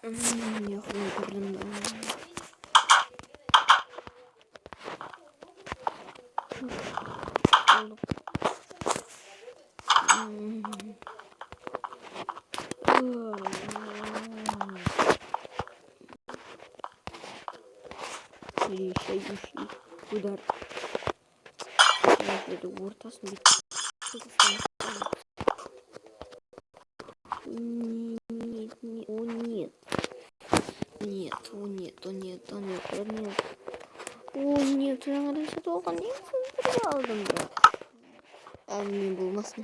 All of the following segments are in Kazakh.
Я хуй курдым. Удар. Я иду ортасын бит. Нет, жаңадан сатып алған не алдым да. Мен болмасын.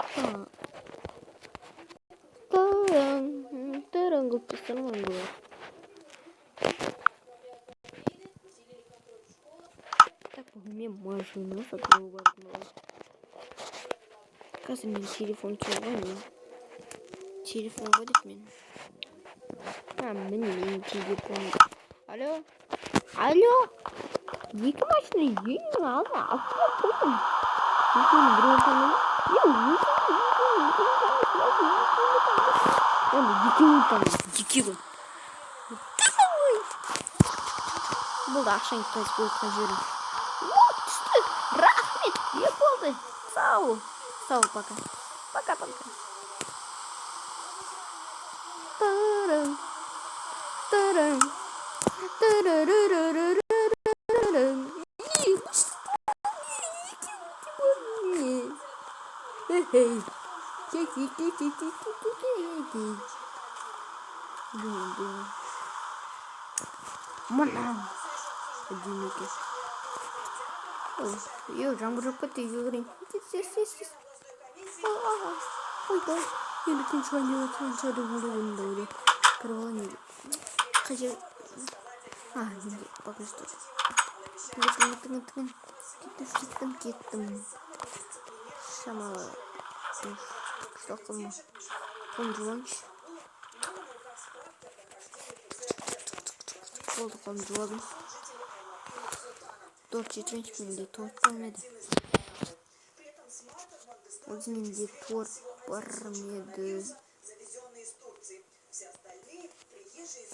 Таран қылып тастадым ғой бұлар. Так, мен машина сатып алып бардым. Қазір мен телефон çalғанмын. Телефон ғой деп мен. Міне менің телефон. Алло. Екі машина ең алды. Алып қойдым. Екеуінің біреуін танымын. Екеуін танымын. Екеуін. Болды ақшаң тайыз болыққа жерім. Түсті. Рахмет. Не болды? Сау, пока. Пока. Mana? Одинокий. Ой, жаңбыр жауып кетті, үйге кірейін. Тез. Ой, да. Енді күн шығайын деп отырған шығар деп ойлап едім. Кіріп алайын деп. Қай жер? Енді багаж тұр. Кеттім. Шамалы. Что қылма. Қон жуаңшы. Болды қон жуадым. Торт жетірінші менде торт бармеді. Осы менде торт бармеді.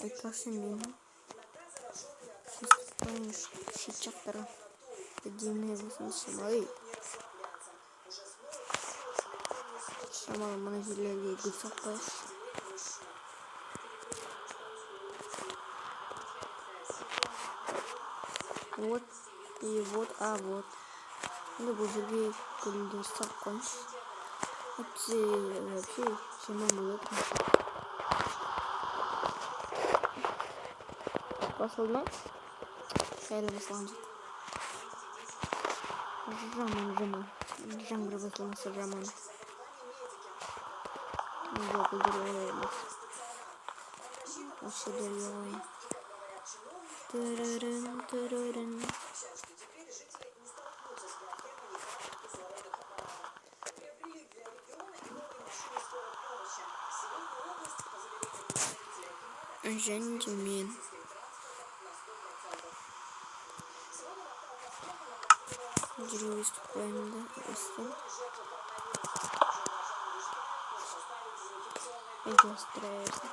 Айтпақшы мен. Шет жақтары. Әдемі болсын шамалы. Шамалы мына жерлерге гүл соқпайшы. Вот и вот, вот. Енді бұл жерге гүлдер салып қойыңыз. Вообще жаман болады. Басылды ма? Әлі басылған жоқ. Жаман. Жаңбыр басылмаса жаман. Жоқ, гүлдер олай емес. Осы жерде олай. Тырырын. Және мен. Жүре өстіп қойым да. Видео строится.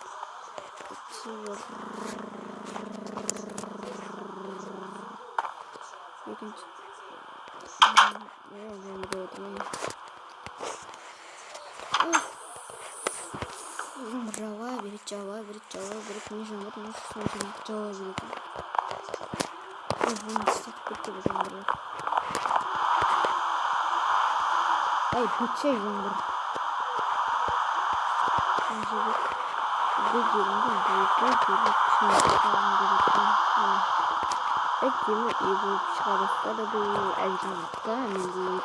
Екінші. Жала берет. Не жала, потому что жала берет. Вон стать кетті бұл жамбыр. Ай, бөтшей жамбыр. Әйтемі үй болып шығарыста да бұл әлжамықта мен бұл.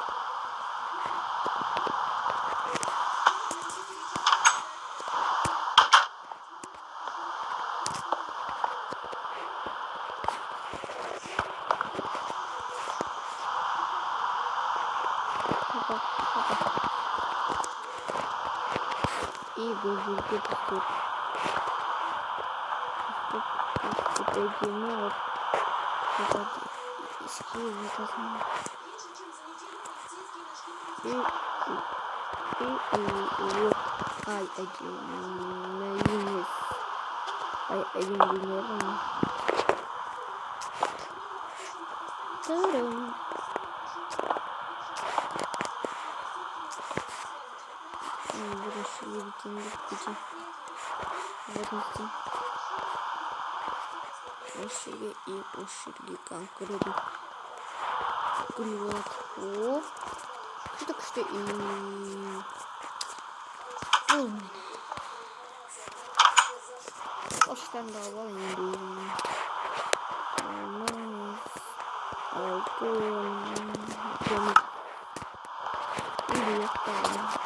И бұл жерге түстеп. Әйтемі от. Иске жатасың. И вот. Ay acım. Neyiniz? Ay evim bilmiyorum. Tarım. Burası bir bitindik gece. Bakın. Şöyle iyi şöyle kankırdım. Gülüyor. Hop. Kıtık işte iyi. Olmadı. Baştan da alayım. Olmaz. Altın. İyi yapalım.